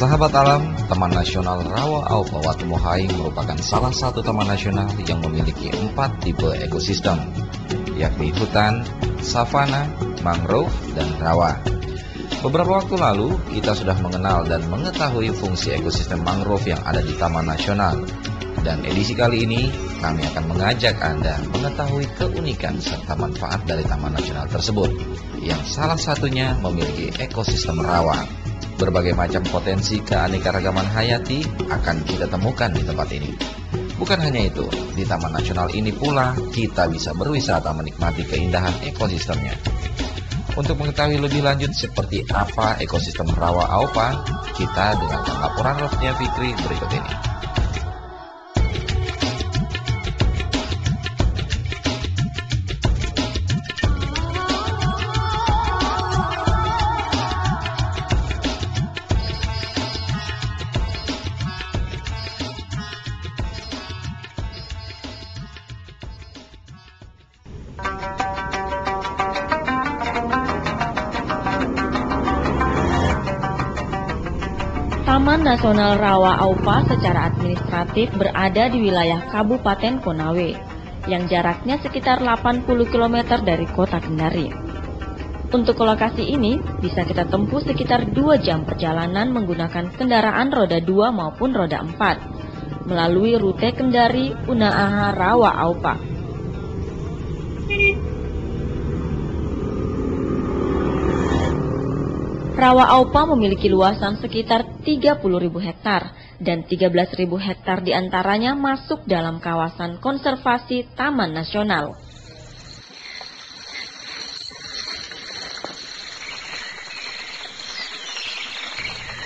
Sahabat alam, Taman Nasional Rawa Aupa Watumohai merupakan salah satu taman nasional yang memiliki 4 tipe ekosistem, yakni hutan, savana, mangrove, dan rawa. Beberapa waktu lalu, kita sudah mengenal dan mengetahui fungsi ekosistem mangrove yang ada di Taman Nasional. Dan edisi kali ini, kami akan mengajak Anda mengetahui keunikan serta manfaat dari Taman Nasional tersebut, yang salah satunya memiliki ekosistem rawa. Berbagai macam potensi keanekaragaman hayati akan kita temukan di tempat ini. Bukan hanya itu, di Taman Nasional ini pula kita bisa berwisata menikmati keindahan ekosistemnya. Untuk mengetahui lebih lanjut seperti apa ekosistem Rawa Aupa, kita dengarkan laporan Rofnia Fikri berikut ini. Taman Nasional Rawa Aupa secara administratif berada di wilayah Kabupaten Konawe, yang jaraknya sekitar 80 km dari kota Kendari. Untuk lokasi ini, bisa kita tempuh sekitar 2 jam perjalanan menggunakan kendaraan roda 2 maupun roda 4, melalui rute Kendari Unaaha Rawa Aupa. Rawa Aupa memiliki luasan sekitar 30.000 hektar dan 13.000 hektar diantaranya masuk dalam kawasan konservasi Taman Nasional.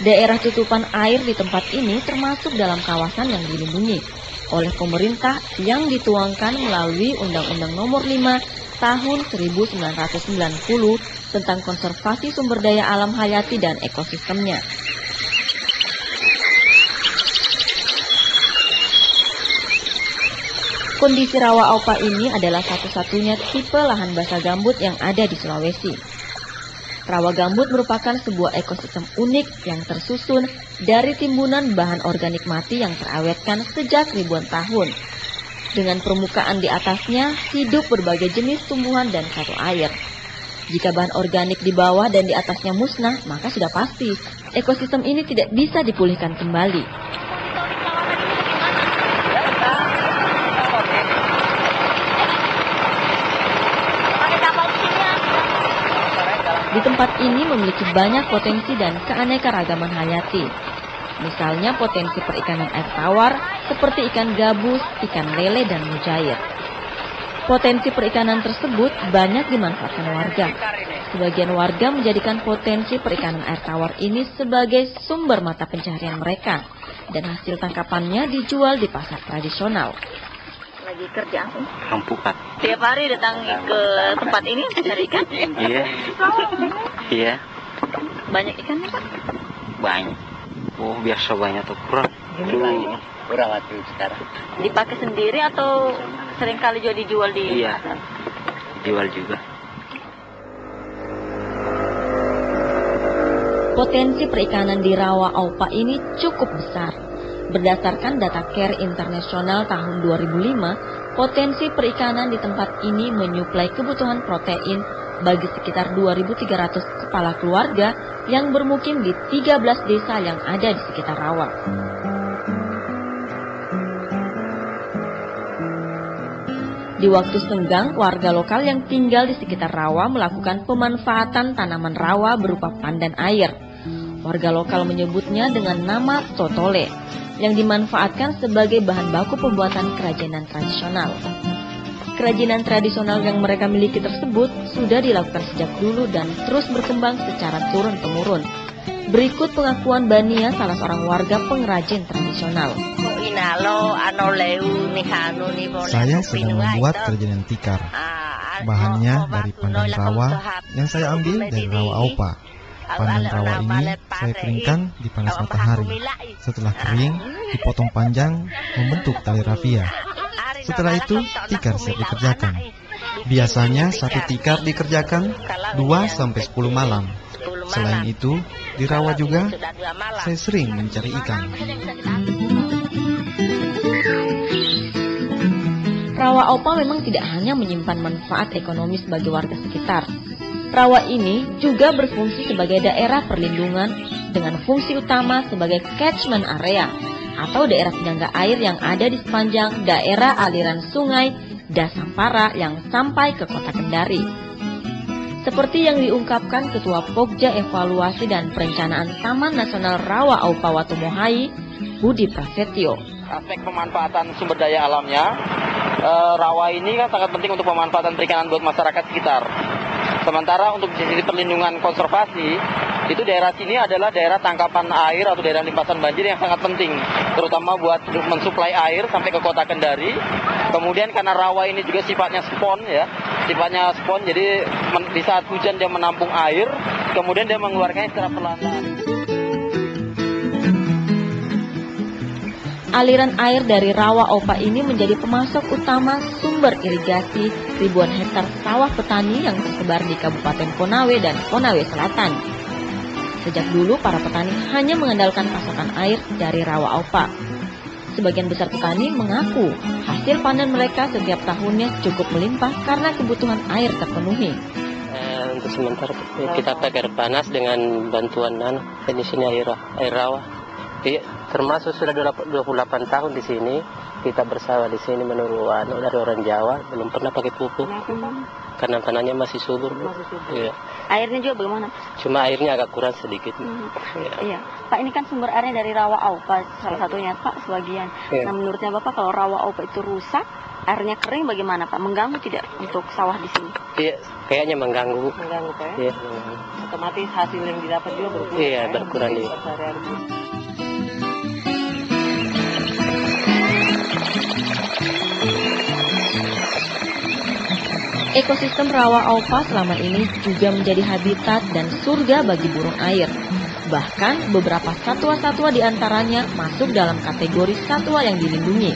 Daerah tutupan air di tempat ini termasuk dalam kawasan yang dilindungi oleh pemerintah yang dituangkan melalui Undang-Undang Nomor 5 Tahun 1990 tentang konservasi sumber daya alam hayati dan ekosistemnya. Kondisi Rawa Aupa ini adalah satu-satunya tipe lahan basah gambut yang ada di Sulawesi. Rawa gambut merupakan sebuah ekosistem unik yang tersusun dari timbunan bahan organik mati yang terawetkan sejak ribuan tahun. Dengan permukaan di atasnya hidup berbagai jenis tumbuhan dan satu air. Jika bahan organik di bawah dan di atasnya musnah, maka sudah pasti ekosistem ini tidak bisa dipulihkan kembali. Di tempat ini memiliki banyak potensi dan keanekaragaman hayati. Misalnya potensi perikanan air tawar seperti ikan gabus, ikan lele, dan mujair. Potensi perikanan tersebut banyak dimanfaatkan warga. Sebagian warga menjadikan potensi perikanan air tawar ini sebagai sumber mata pencaharian mereka, dan hasil tangkapannya dijual di pasar tradisional. Lagi kerja Rampukat. Tiap hari datang ke tempat ini mencari ikan? Iya. Iya. Banyak ikan, Pak? Banyak. Oh, biasa banyak atau kurang? Kurang waktu sekarang. Dipakai sendiri atau seringkali juga dijual di Iya. pasar? Jual juga. Potensi perikanan di Rawa Aupa ini cukup besar. Berdasarkan data CARE Internasional tahun 2005, potensi perikanan di tempat ini menyuplai kebutuhan protein bagi sekitar 2.300 kepala keluarga yang bermukim di 13 desa yang ada di sekitar Rawa. Di waktu senggang, warga lokal yang tinggal di sekitar Rawa melakukan pemanfaatan tanaman rawa berupa pandan air. Warga lokal menyebutnya dengan nama totole, yang dimanfaatkan sebagai bahan baku pembuatan kerajinan tradisional. Kerajinan tradisional yang mereka miliki tersebut sudah dilakukan sejak dulu dan terus berkembang secara turun-temurun. Berikut pengakuan Bania, salah seorang warga pengrajin tradisional. Saya sedang membuat kerajinan tikar. Bahannya dari pandan rawa yang saya ambil dari Rawa Aupa. Pandan rawa ini saya keringkan di panas matahari. Setelah kering, dipotong panjang membentuk tali rafia. Setelah itu, tikar siap dikerjakan. Biasanya satu tikar dikerjakan 2-10 malam. Selain itu, di rawa juga saya sering mencari ikan. Rawa Aupa memang tidak hanya menyimpan manfaat ekonomis bagi warga sekitar. Rawa ini juga berfungsi sebagai daerah perlindungan dengan fungsi utama sebagai catchment area atau daerah penyangga air yang ada di sepanjang daerah aliran sungai Dasampara yang sampai ke kota Kendari. Seperti yang diungkapkan Ketua Pokja Evaluasi dan Perencanaan Taman Nasional Rawa Aupa Watumohai, Budi Prasetyo. Aspek pemanfaatan sumber daya alamnya, rawa ini kan sangat penting untuk pemanfaatan perikanan buat masyarakat sekitar. Sementara untuk sisi perlindungan konservasi, itu daerah sini adalah daerah tangkapan air atau daerah limpasan banjir yang sangat penting, terutama buat mensuplai air sampai ke kota Kendari. Kemudian karena rawa ini juga sifatnya spon ya, jadi di saat hujan dia menampung air, kemudian dia mengeluarkannya secara perlahan. Aliran air dari Rawa Aupa ini menjadi pemasok utama sumber irigasi ribuan hektar sawah petani yang tersebar di Kabupaten Konawe dan Konawe Selatan. Sejak dulu para petani hanya mengandalkan pasokan air dari Rawa Aupa. Sebagian besar petani mengaku hasil panen mereka setiap tahunnya cukup melimpah karena kebutuhan air terpenuhi. Untuk sementara kita pakai air panas dengan bantuan di sini air rawa. Iya, termasuk sudah 28 tahun di sini. Kita bersawah di sini menurut dari orang Jawa, belum pernah pakai pupuk. Karena tanahnya masih subur. Iya. Airnya juga bagaimana? Cuma airnya agak kurang sedikit. Iya. Pak, ini kan sumber airnya dari Rawa Aupa salah satunya, Pak, sebagian. Iya. Nah, menurutnya Bapak kalau Rawa Aupa itu rusak, airnya kering bagaimana, Pak? Mengganggu tidak untuk sawah di sini? Iya, kayaknya mengganggu. Mengganggu, Pak. Iya. Otomatis hasil yang didapat juga berkurang. Iya, berkurang dia. Ekosistem Rawa Aupa selama ini juga menjadi habitat dan surga bagi burung air. Bahkan beberapa satwa-satwa di antaranya masuk dalam kategori satwa yang dilindungi.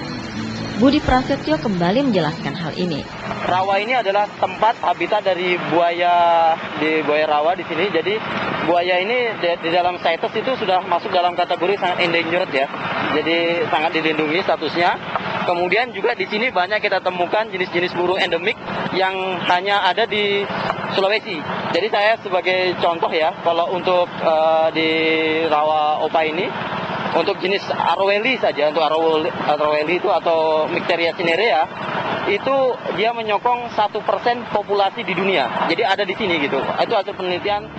Budi Prasetyo kembali menjelaskan hal ini. Rawa ini adalah tempat habitat dari buaya rawa di sini. Jadi buaya ini di dalam CITES itu sudah masuk dalam kategori sangat endangered ya. Jadi sangat dilindungi statusnya. Kemudian juga di sini banyak kita temukan jenis-jenis burung endemik yang hanya ada di Sulawesi. Jadi saya sebagai contoh ya, kalau untuk di Rawa Aupa ini, untuk jenis Aroweli saja, untuk Aroweli itu atau Micteria cinerea, itu dia menyokong 1% populasi di dunia. Jadi ada di sini gitu. Itu hasil penelitian.